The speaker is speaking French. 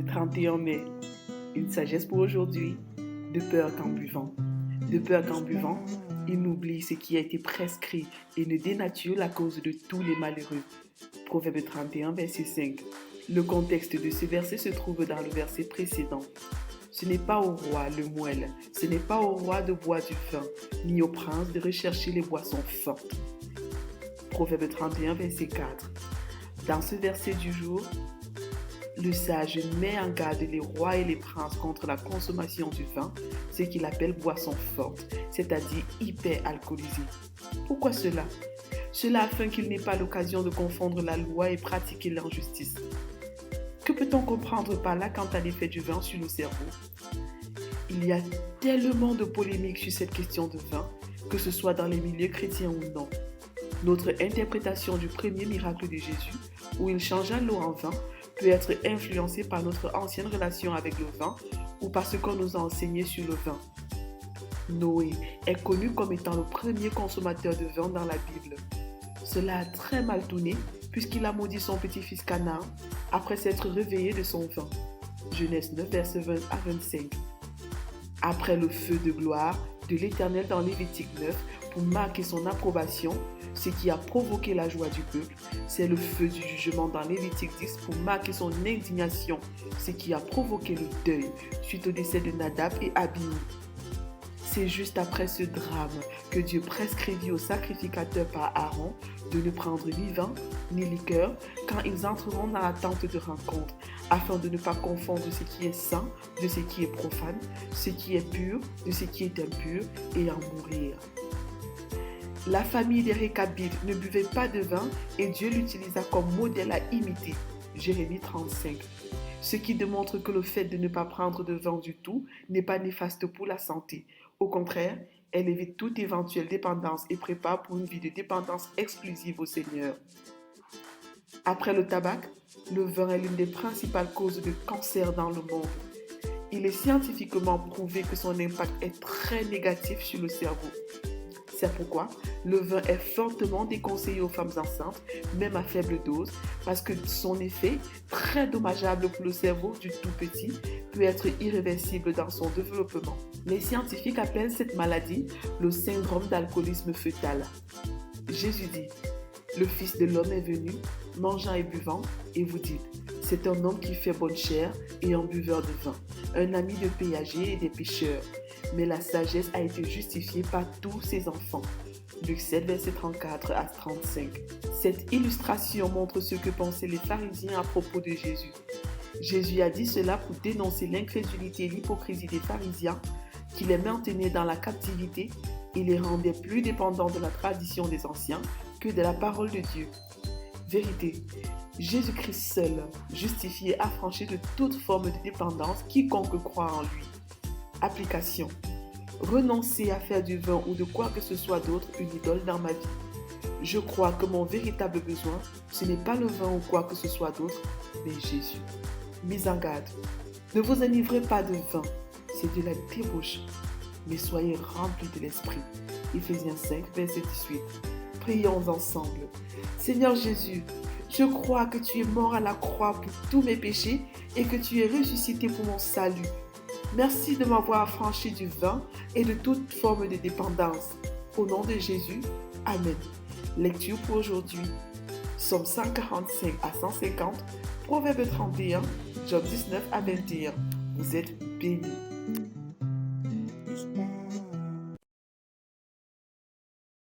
31 mai, une sagesse pour aujourd'hui, de peur qu'en buvant. De peur qu'en buvant, il n'oublie ce qui a été prescrit et ne dénature la cause de tous les malheureux. Proverbe 31, verset 5. Le contexte de ce verset se trouve dans le verset précédent. Ce n'est pas au roi le moelle, ce n'est pas au roi de boire du vin, ni au prince de rechercher les boissons fortes. Proverbe 31, verset 4. Dans ce verset du jour, le sage met en garde les rois et les princes contre la consommation du vin, ce qu'il appelle boisson forte, c'est-à-dire hyper alcoolisée. Pourquoi cela? Cela afin qu'il n'ait pas l'occasion de confondre la loi et pratiquer l'injustice. Que peut-on comprendre par là quant à l'effet du vin sur le cerveau? Il y a tellement de polémiques sur cette question de vin, que ce soit dans les milieux chrétiens ou non. Notre interprétation du premier miracle de Jésus, où il changea l'eau en vin, peut être influencée par notre ancienne relation avec le vin ou par ce qu'on nous a enseigné sur le vin. Noé est connu comme étant le premier consommateur de vin dans la Bible. Cela a très mal tourné puisqu'il a maudit son petit-fils Canaan après s'être réveillé de son vin. Genèse 9, versets 20 à 25. Après le feu de gloire de l'Éternel dans Lévitique 9 pour marquer son approbation, ce qui a provoqué la joie du peuple, c'est le feu du jugement dans Lévitique 10 pour marquer son indignation, ce qui a provoqué le deuil suite au décès de Nadab et Abihu. C'est juste après ce drame que Dieu prescrivit aux sacrificateurs par Aaron de ne prendre ni vin ni liqueur quand ils entreront dans la tente de rencontre, afin de ne pas confondre ce qui est saint de ce qui est profane, ce qui est pur de ce qui est impur, et en mourir. La famille des Récabites ne buvait pas de vin et Dieu l'utilisa comme modèle à imiter. Jérémie 35. Ce qui démontre que le fait de ne pas prendre de vin du tout n'est pas néfaste pour la santé. Au contraire, elle évite toute éventuelle dépendance et prépare pour une vie de dépendance exclusive au Seigneur. Après le tabac, le vin est l'une des principales causes de cancer dans le monde. Il est scientifiquement prouvé que son impact est très négatif sur le cerveau. C'est pourquoi le vin est fortement déconseillé aux femmes enceintes, même à faible dose, parce que son effet, très dommageable pour le cerveau du tout petit, peut être irréversible dans son développement. Les scientifiques appellent cette maladie le syndrome d'alcoolisme fœtal. Jésus dit, le Fils de l'homme est venu, mangeant et buvant, et vous dites, c'est un homme qui fait bonne chère et un buveur de vin, un ami de péagers et des pêcheurs. Mais la sagesse a été justifiée par tous ses enfants. Luc 7, verset 34 à 35. Cette illustration montre ce que pensaient les pharisiens à propos de Jésus. Jésus a dit cela pour dénoncer l'incrédulité et l'hypocrisie des pharisiens qui les maintenaient dans la captivité et les rendaient plus dépendants de la tradition des anciens que de la parole de Dieu. Vérité, Jésus-Christ seul, justifié, affranchi de toute forme de dépendance quiconque croit en lui. Application. Renoncer à faire du vin ou de quoi que ce soit d'autre une idole dans ma vie. Je crois que mon véritable besoin, ce n'est pas le vin ou quoi que ce soit d'autre, mais Jésus. Mise en garde. Ne vous enivrez pas de vin, c'est de la débauche, mais soyez remplis de l'esprit. Éphésiens 5, verset 18. Prions ensemble. Seigneur Jésus, je crois que tu es mort à la croix pour tous mes péchés et que tu es ressuscité pour mon salut. Merci de m'avoir affranchi du vin et de toute forme de dépendance. Au nom de Jésus, Amen. Lecture pour aujourd'hui. Psaume 145 à 150, Proverbe 31, Job 19 à 21. Vous êtes bénis.